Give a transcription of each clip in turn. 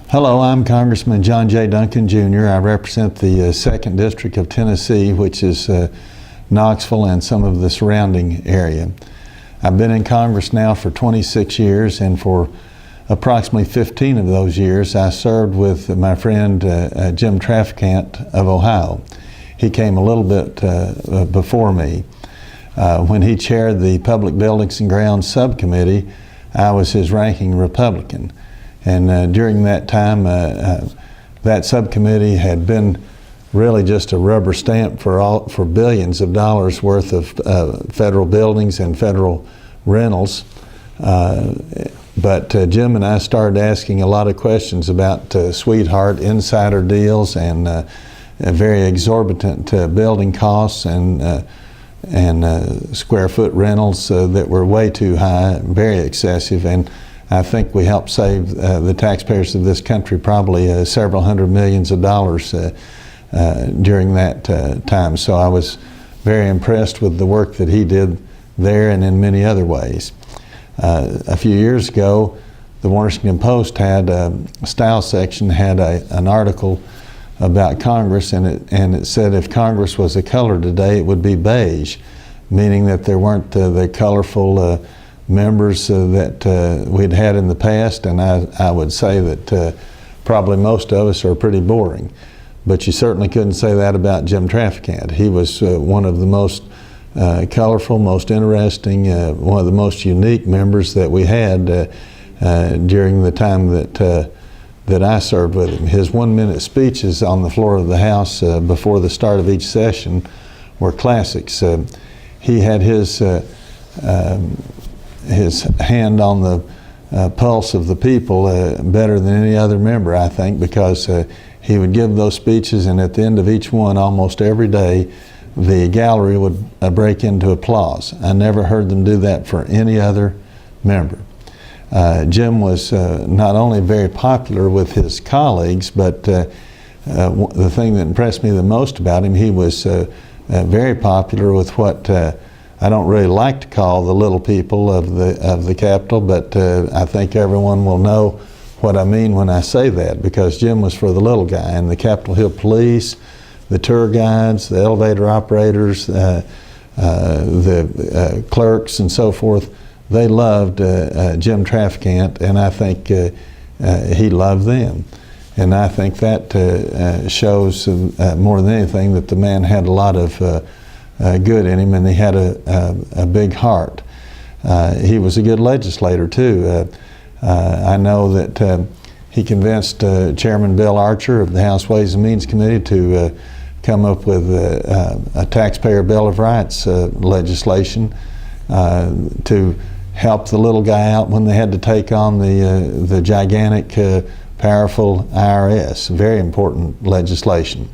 Hello, I'm Congressman John J. Duncan, Jr. I represent the 2nd District of Tennessee, which is Knoxville and some of the surrounding area. I've been in Congress now for 26 years, and for approximately 15 of those years I served with my friend Jim Traficant of Ohio. He came a little bit before me. When he chaired the Public Buildings and Grounds Subcommittee, I was his ranking Republican. And during that time, that subcommittee had been really just a rubber stamp for billions of dollars worth of federal buildings and federal rentals. But Jim and I started asking a lot of questions about sweetheart insider deals and very exorbitant building costs and square foot rentals that were way too high, very excessive. And I think we helped save the taxpayers of this country probably several hundred millions of dollars during that time. So I was very impressed with the work that he did there and in many other ways. A few years ago, the Washington Post had a style section, had an article about Congress, and it said if Congress was a color today, it would be beige, meaning that there weren't the colorful members that we'd had in the past, and I would say that probably most of us are pretty boring. But you certainly couldn't say that about Jim Traficant. He was one of the most colorful, most interesting, one of the most unique members that we had during the time that I served with him. His 1-minute speeches on the floor of the House before the start of each session were classics. He had his hand on the pulse of the people better than any other member, I think, because he would give those speeches, and at the end of each one, almost every day, the gallery would break into applause. I never heard them do that for any other member. Jim was not only very popular with his colleagues, but the thing that impressed me the most about him, he was very popular with what I don't really like to call the little people of the Capitol, but I think everyone will know what I mean when I say that, because Jim was for the little guy, and the Capitol Hill Police, the tour guides, the elevator operators, the clerks and so forth, they loved Jim Traficant, and I think he loved them. And I think that shows more than anything that the man had a lot of good in him, and he had a big heart. He was a good legislator too. I know that he convinced Chairman Bill Archer of the House Ways and Means Committee to come up with a taxpayer Bill of Rights legislation to help the little guy out when they had to take on the gigantic, powerful IRS. Very important legislation.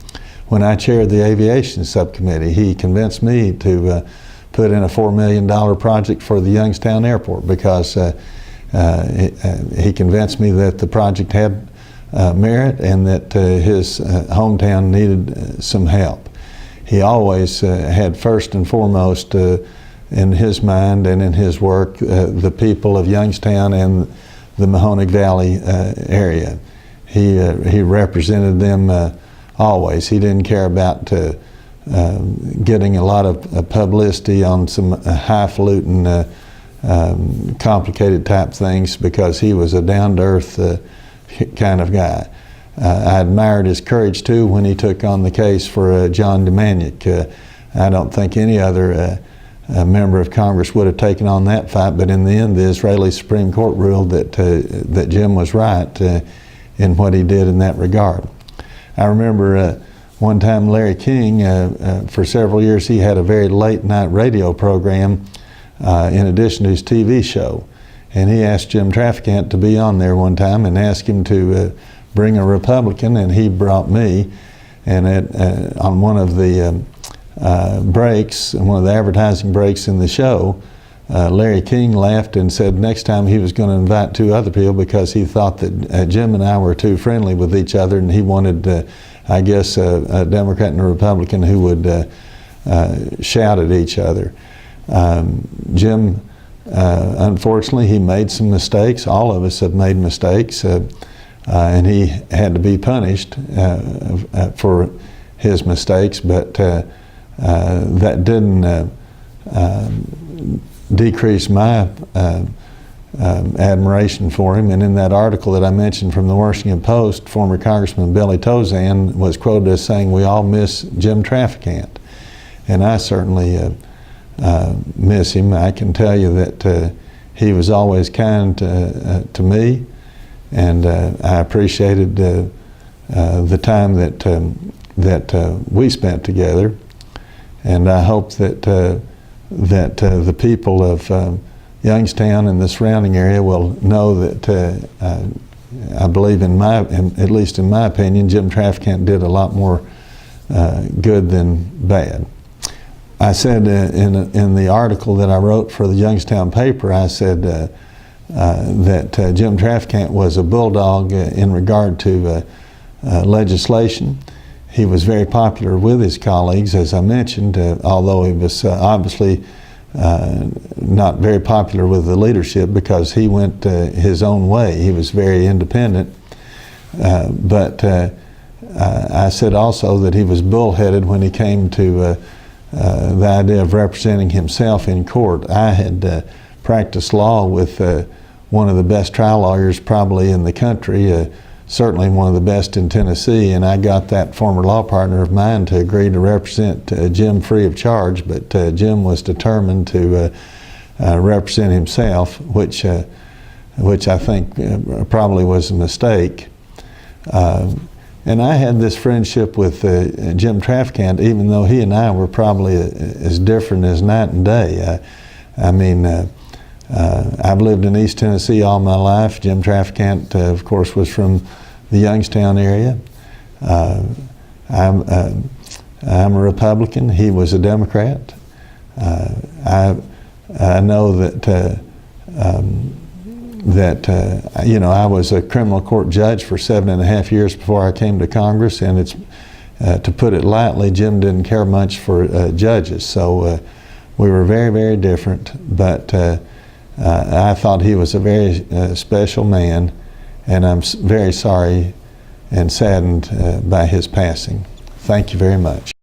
When I chaired the aviation subcommittee, he convinced me to put in a $4 million project for the Youngstown Airport, because he convinced me that the project had merit and that his hometown needed some help. He always had first and foremost in his mind and in his work the people of Youngstown and the Mahoning Valley area. He represented them always. He didn't care about getting a lot of publicity on some highfalutin, complicated type things, because he was a down-to-earth kind of guy. I admired his courage too when he took on the case for John DeManick. I don't think any other member of Congress would have taken on that fight, but in the end the Israeli Supreme Court ruled that Jim was right in what he did in that regard. I remember one time Larry King, for several years, he had a very late night radio program in addition to his TV show. And he asked Jim Traficant to be on there one time and asked him to bring a Republican, and he brought me. And on one of the breaks, one of the advertising breaks in the show, Larry King laughed and said next time he was going to invite 2 other people, because he thought that Jim and I were too friendly with each other, and he wanted, I guess, a Democrat and a Republican who would shout at each other. Jim, unfortunately, he made some mistakes. All of us have made mistakes. and he had to be punished for his mistakes, but that didn't decrease my admiration for him. And in that article that I mentioned from the Washington Post, former Congressman Billy Tozan was quoted as saying, "We all miss Jim Traficant." And I certainly miss him. I can tell you that he was always kind to me, and I appreciated the time that we spent together. And I hope that the people of Youngstown and the surrounding area will know that I believe, at least in my opinion, Jim Traficant did a lot more good than bad. I said in the article that I wrote for the Youngstown paper, I said that Jim Traficant was a bulldog in regard to legislation. He was very popular with his colleagues, as I mentioned, although he was obviously not very popular with the leadership because he went his own way. He was very independent. But I said also that he was bullheaded when he came to the idea of representing himself in court. I had practiced law with one of the best trial lawyers probably in the country, certainly one of the best in Tennessee, and I got that former law partner of mine to agree to represent Jim free of charge, but Jim was determined to represent himself, which I think probably was a mistake. And I had this friendship with Jim Traficant, even though he and I were probably as different as night and day. I mean, I've lived in East Tennessee all my life. Jim Traficant, of course, was from the Youngstown area. I'm a Republican. He was a Democrat. I know that you know, I was a criminal court judge for 7.5 years before I came to Congress, and it's to put it lightly, Jim didn't care much for judges. So we were very, very different, but I thought he was a very special man, and I'm very sorry and saddened by his passing. Thank you very much.